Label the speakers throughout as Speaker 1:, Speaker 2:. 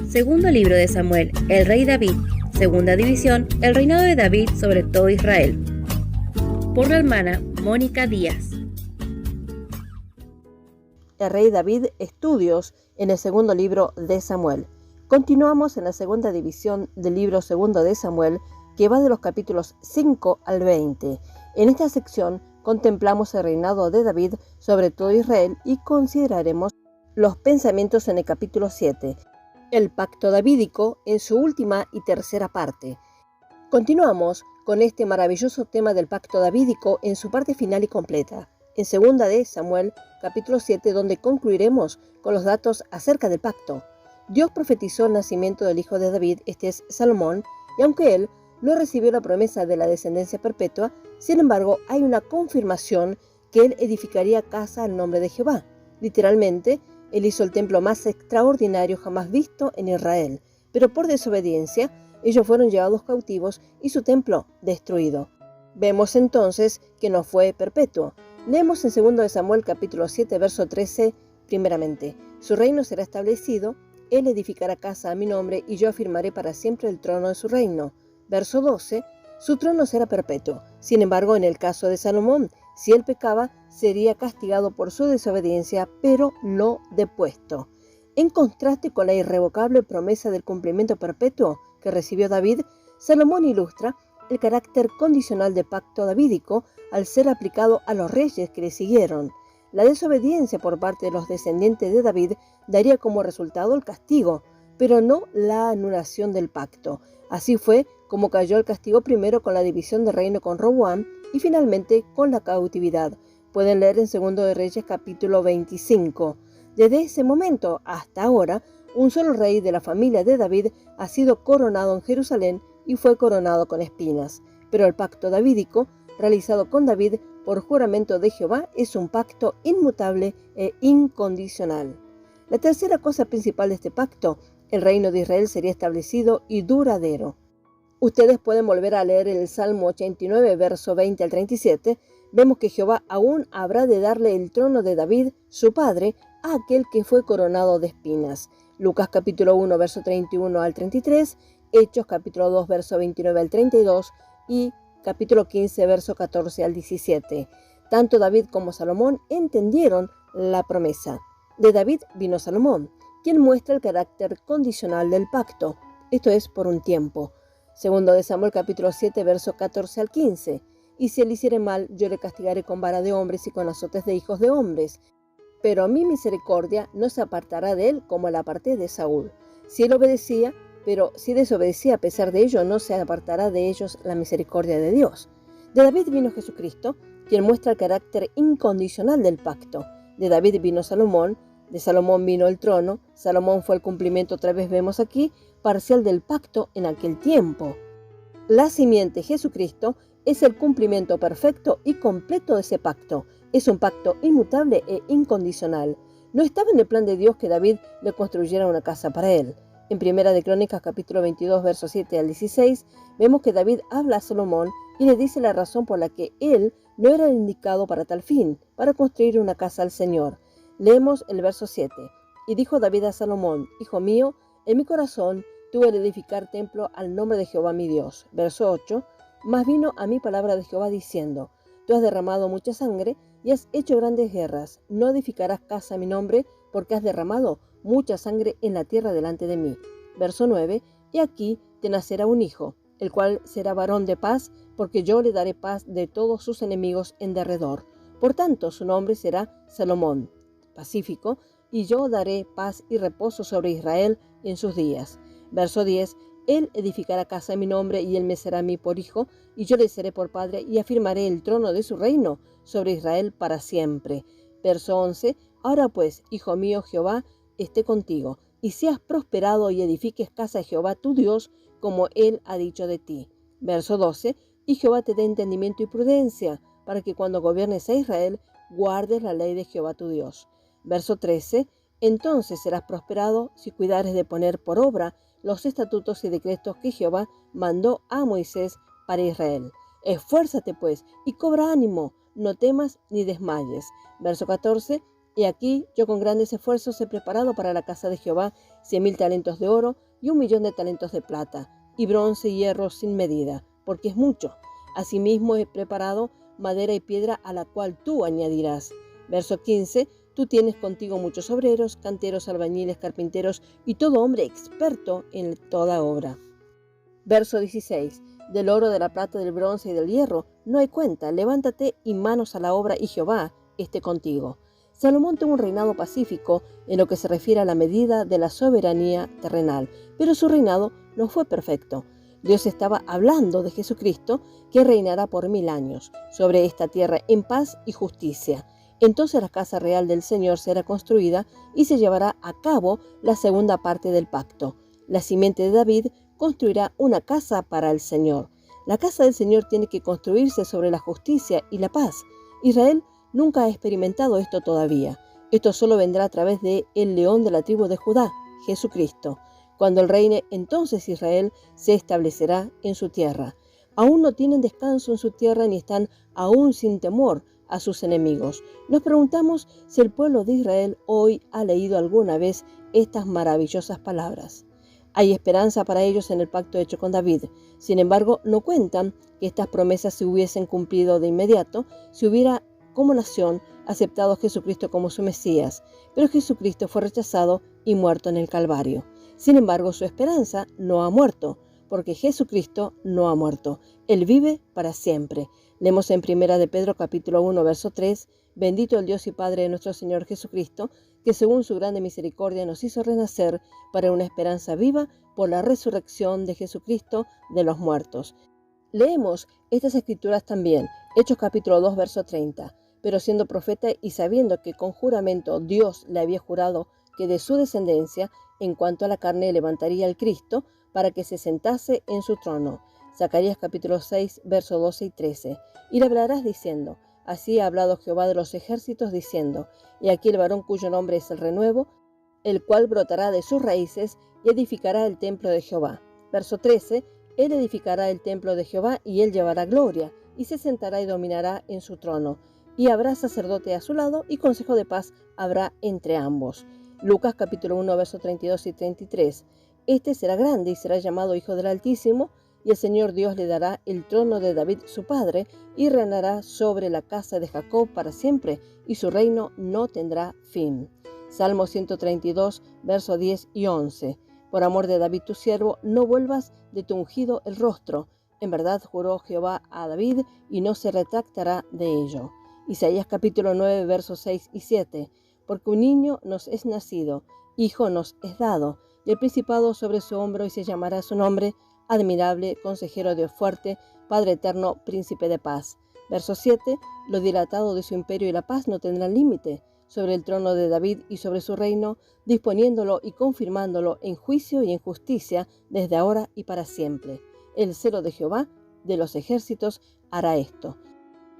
Speaker 1: Segundo libro de Samuel, el rey David. Segunda división, el reinado de David sobre todo Israel. Por la hermana Mónica Díaz.
Speaker 2: El rey David, estudios en el segundo libro de Samuel. Continuamos en la segunda división del libro segundo de Samuel, que va de los capítulos 5 al 20. En esta sección contemplamos el reinado de David sobre todo Israel y consideraremos los pensamientos en el capítulo 7, el pacto davídico en su última y tercera parte. Continuamos con este maravilloso tema del pacto davídico en su parte final y completa, en segunda de Samuel, capítulo 7, donde concluiremos con los datos acerca del pacto. Dios profetizó el nacimiento del hijo de David, este es Salomón, y aunque él no recibió la promesa de la descendencia perpetua, sin embargo hay una confirmación que él edificaría casa al nombre de Jehová. Literalmente, él hizo el templo más extraordinario jamás visto en Israel, pero por desobediencia, ellos fueron llevados cautivos y su templo destruido. Vemos entonces que no fue perpetuo. Leemos en 2 de Samuel capítulo 7, verso 13, primeramente. Su reino será establecido, él edificará casa a mi nombre y yo afirmaré para siempre el trono de su reino. Verso 12, su trono será perpetuo. Sin embargo, en el caso de Salomón, si él pecaba, sería castigado por su desobediencia, pero no depuesto. En contraste con la irrevocable promesa del cumplimiento perpetuo que recibió David, Salomón ilustra el carácter condicional del pacto davídico al ser aplicado a los reyes que le siguieron. La desobediencia por parte de los descendientes de David daría como resultado el castigo, pero no la anulación del pacto. Así fue como cayó el castigo primero con la división del reino con Roboam y finalmente con la cautividad. Pueden leer en 2 de Reyes capítulo 25. Desde ese momento hasta ahora, un solo rey de la familia de David ha sido coronado en Jerusalén y fue coronado con espinas. Pero el pacto davídico, realizado con David por juramento de Jehová, es un pacto inmutable e incondicional. La tercera cosa principal de este pacto, el reino de Israel sería establecido y duradero. Ustedes pueden volver a leer el Salmo 89, verso 20 al 37. Vemos que Jehová aún habrá de darle el trono de David, su padre, a aquel que fue coronado de espinas. Lucas capítulo 1, verso 31 al 33, Hechos capítulo 2, verso 29 al 32 y capítulo 15, verso 14 al 17. Tanto David como Salomón entendieron la promesa. De David vino Salomón, quien muestra el carácter condicional del pacto, esto es por un tiempo. Segundo de Samuel capítulo 7, verso 14 al 15. Y si él hiciere mal, yo le castigaré con vara de hombres y con azotes de hijos de hombres. Pero mi misericordia no se apartará de él como la aparté de Saúl. Si él obedecía, pero si desobedecía a pesar de ello, no se apartará de ellos la misericordia de Dios. De David vino Jesucristo, quien muestra el carácter incondicional del pacto. De David vino Salomón, de Salomón vino el trono. Salomón fue el cumplimiento, otra vez vemos aquí, parcial del pacto en aquel tiempo. La simiente Jesucristo es el cumplimiento perfecto y completo de ese pacto. Es un pacto inmutable e incondicional. No estaba en el plan de Dios que David le construyera una casa para él. En Primera de Crónicas capítulo 22, versos 7 al 16, vemos que David habla a Salomón y le dice la razón por la que él no era el indicado para tal fin, para construir una casa al Señor. Leemos el verso 7. Y dijo David a Salomón: Hijo mío, en mi corazón tuve de edificar templo al nombre de Jehová mi Dios. Verso 8. Mas vino a mí palabra de Jehová diciendo: Tú has derramado mucha sangre y has hecho grandes guerras. No edificarás casa a mi nombre, porque has derramado mucha sangre en la tierra delante de mí. Verso 9. Y aquí te nacerá un hijo, el cual será varón de paz, porque yo le daré paz de todos sus enemigos en derredor. Por tanto, su nombre será Salomón, pacífico, y yo daré paz y reposo sobre Israel en sus días. Verso 10. Él edificará casa en mi nombre, y él me será a mí por hijo, y yo le seré por padre, y afirmaré el trono de su reino sobre Israel para siempre. Verso 11. Ahora pues, hijo mío, Jehová esté contigo, y seas prosperado y edifiques casa de Jehová tu Dios, como él ha dicho de ti. Verso 12. Y Jehová te dé entendimiento y prudencia, para que cuando gobiernes a Israel, guardes la ley de Jehová tu Dios. Verso 13. Entonces serás prosperado si cuidares de poner por obra los estatutos y decretos que Jehová mandó a Moisés para Israel. Esfuérzate pues y cobra ánimo, no temas ni desmayes. Verso 14. He aquí, yo con grandes esfuerzos he preparado para la casa de Jehová 100,000 talentos de oro y 1,000,000 de talentos de plata, y bronce y hierro sin medida, porque es mucho. Asimismo he preparado madera y piedra a la cual tú añadirás. Verso 15. Tú tienes contigo muchos obreros, canteros, albañiles, carpinteros y todo hombre experto en toda obra. Verso 16. Del oro, de la plata, del bronce y del hierro no hay cuenta. Levántate y manos a la obra, y Jehová esté contigo. Salomón tuvo un reinado pacífico en lo que se refiere a la medida de la soberanía terrenal, pero su reinado no fue perfecto. Dios estaba hablando de Jesucristo, que reinará por 1000 años sobre esta tierra en paz y justicia. Entonces la casa real del Señor será construida y se llevará a cabo la segunda parte del pacto. La simiente de David construirá una casa para el Señor. La casa del Señor tiene que construirse sobre la justicia y la paz. Israel nunca ha experimentado esto todavía. Esto solo vendrá a través de el león de la tribu de Judá, Jesucristo. Cuando Él reine, entonces Israel se establecerá en su tierra. Aún no tienen descanso en su tierra ni están aún sin temor a sus enemigos. Nos preguntamos si el pueblo de Israel hoy ha leído alguna vez estas maravillosas palabras. Hay esperanza para ellos en el pacto hecho con David. Sin embargo, no cuentan que estas promesas se hubiesen cumplido de inmediato si hubiera, como nación, aceptado a Jesucristo como su Mesías. Pero Jesucristo fue rechazado y muerto en el Calvario. Sin embargo, su esperanza no ha muerto, porque Jesucristo no ha muerto. Él vive para siempre. Leemos en 1 de Pedro capítulo 1, verso 3, Bendito el Dios y Padre de nuestro Señor Jesucristo, que según su grande misericordia nos hizo renacer para una esperanza viva por la resurrección de Jesucristo de los muertos. Leemos estas escrituras también, Hechos capítulo 2, verso 30. Pero siendo profeta y sabiendo que con juramento Dios le había jurado que de su descendencia, en cuanto a la carne, levantaría al Cristo para que se sentase en su trono. Zacarías capítulo 6, versos 12 y 13. Y le hablarás diciendo, así ha hablado Jehová de los ejércitos, diciendo, y aquí el varón cuyo nombre es el renuevo, el cual brotará de sus raíces y edificará el templo de Jehová. Verso 13. Él edificará el templo de Jehová y él llevará gloria, y se sentará y dominará en su trono. Y habrá sacerdote a su lado, y consejo de paz habrá entre ambos. Lucas capítulo 1, versos 32 y 33. Este será grande y será llamado Hijo del Altísimo, y el Señor Dios le dará el trono de David su padre, y reinará sobre la casa de Jacob para siempre, y su reino no tendrá fin. Salmo 132, versos 10 y 11. Por amor de David tu siervo, no vuelvas de tu ungido el rostro. En verdad juró Jehová a David, y no se retractará de ello. Isaías capítulo 9, versos 6 y 7. Porque un niño nos es nacido, hijo nos es dado, y el principado sobre su hombro, y se llamará su nombre, admirable, consejero Dios fuerte, Padre eterno, príncipe de paz. Verso 7. Lo dilatado de su imperio y la paz no tendrán límite sobre el trono de David y sobre su reino, disponiéndolo y confirmándolo en juicio y en justicia desde ahora y para siempre. El celo de Jehová de los ejércitos hará esto.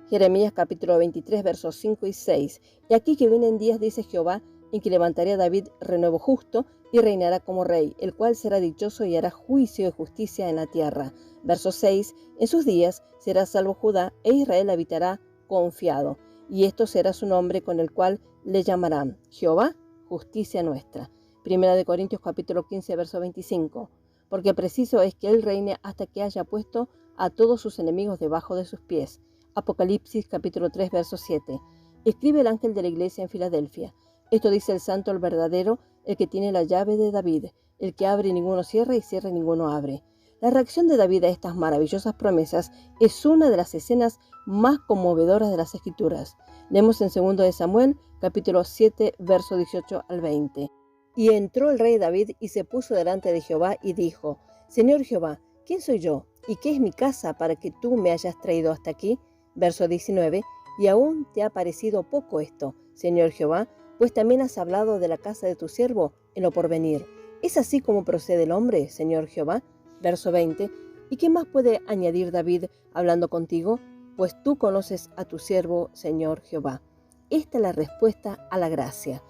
Speaker 2: Jeremías capítulo 23, versos 5 y 6. Y aquí que vienen días, dice Jehová, en que levantaré a David renuevo justo y reinará como rey, el cual será dichoso y hará juicio y justicia en la tierra. Verso 6. En sus días será salvo Judá, e Israel habitará confiado. Y esto será su nombre con el cual le llamarán Jehová, justicia nuestra. Primera de Corintios capítulo 15, verso 25. Porque preciso es que él reine hasta que haya puesto a todos sus enemigos debajo de sus pies. Apocalipsis capítulo 3, verso 7. Escribe el ángel de la iglesia en Filadelfia. Esto dice el santo, el verdadero, el que tiene la llave de David, el que abre y ninguno cierra, y cierra y ninguno abre. La reacción de David a estas maravillosas promesas es una de las escenas más conmovedoras de las Escrituras. Leemos en 2 de Samuel, capítulo 7, verso 18 al 20. Y entró el rey David y se puso delante de Jehová y dijo, Señor Jehová, ¿quién soy yo? ¿Y qué es mi casa para que tú me hayas traído hasta aquí? Verso 19. Y aún te ha parecido poco esto, Señor Jehová, pues también has hablado de la casa de tu siervo en lo porvenir. ¿Es así como procede el hombre, Señor Jehová? Verso 20. ¿Y qué más puede añadir David hablando contigo? Pues tú conoces a tu siervo, Señor Jehová. Esta es la respuesta a la gracia.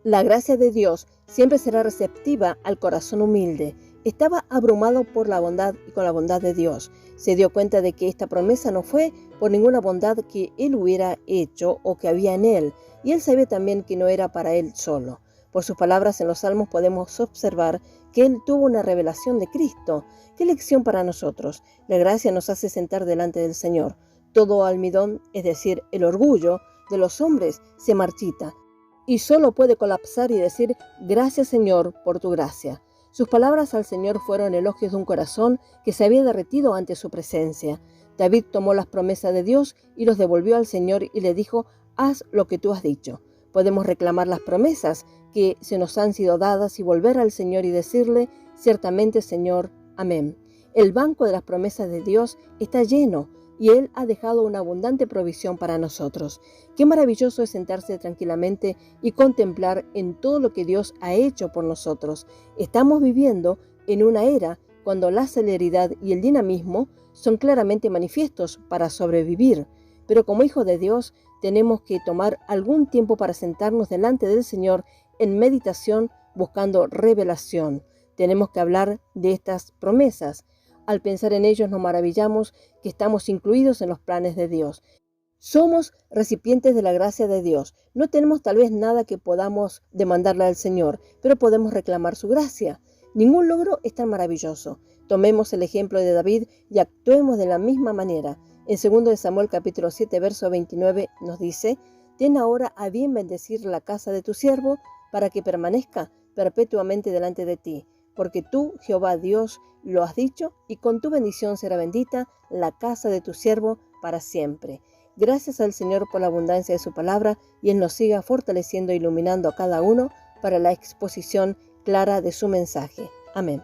Speaker 2: La gracia de Dios siempre será receptiva al corazón humilde. Estaba abrumado por la bondad y con la bondad de Dios. Se dio cuenta de que esta promesa no fue por ninguna bondad que él hubiera hecho o que había en él, y él sabía también que no era para él solo. Por sus palabras en los Salmos podemos observar que él tuvo una revelación de Cristo. ¡Qué lección para nosotros! La gracia nos hace sentar delante del Señor. Todo almidón, es decir, el orgullo de los hombres, se marchita y solo puede colapsar y decir: gracias, Señor, por tu gracia. Sus palabras al Señor fueron elogios de un corazón que se había derretido ante su presencia. David tomó las promesas de Dios y los devolvió al Señor y le dijo: haz lo que tú has dicho. Podemos reclamar las promesas que se nos han sido dadas y volver al Señor y decirle: ciertamente, Señor, amén. El banco de las promesas de Dios está lleno y Él ha dejado una abundante provisión para nosotros. Qué maravilloso es sentarse tranquilamente y contemplar en todo lo que Dios ha hecho por nosotros. Estamos viviendo en una era cuando la celeridad y el dinamismo son claramente manifiestos para sobrevivir. Pero como hijos de Dios tenemos que tomar algún tiempo para sentarnos delante del Señor en meditación buscando revelación. Tenemos que hablar de estas promesas. Al pensar en ellos nos maravillamos que estamos incluidos en los planes de Dios. Somos recipientes de la gracia de Dios. No tenemos tal vez nada que podamos demandarle al Señor, pero podemos reclamar su gracia. Ningún logro es tan maravilloso. Tomemos el ejemplo de David y actuemos de la misma manera. En 2 Samuel capítulo 7, verso 29 nos dice: ten ahora a bien bendecir la casa de tu siervo, para que permanezca perpetuamente delante de ti. Porque tú, Jehová Dios, lo has dicho, y con tu bendición será bendita la casa de tu siervo para siempre. Gracias al Señor por la abundancia de su palabra, y Él nos siga fortaleciendo e iluminando a cada uno para la exposición clara de su mensaje. Amén.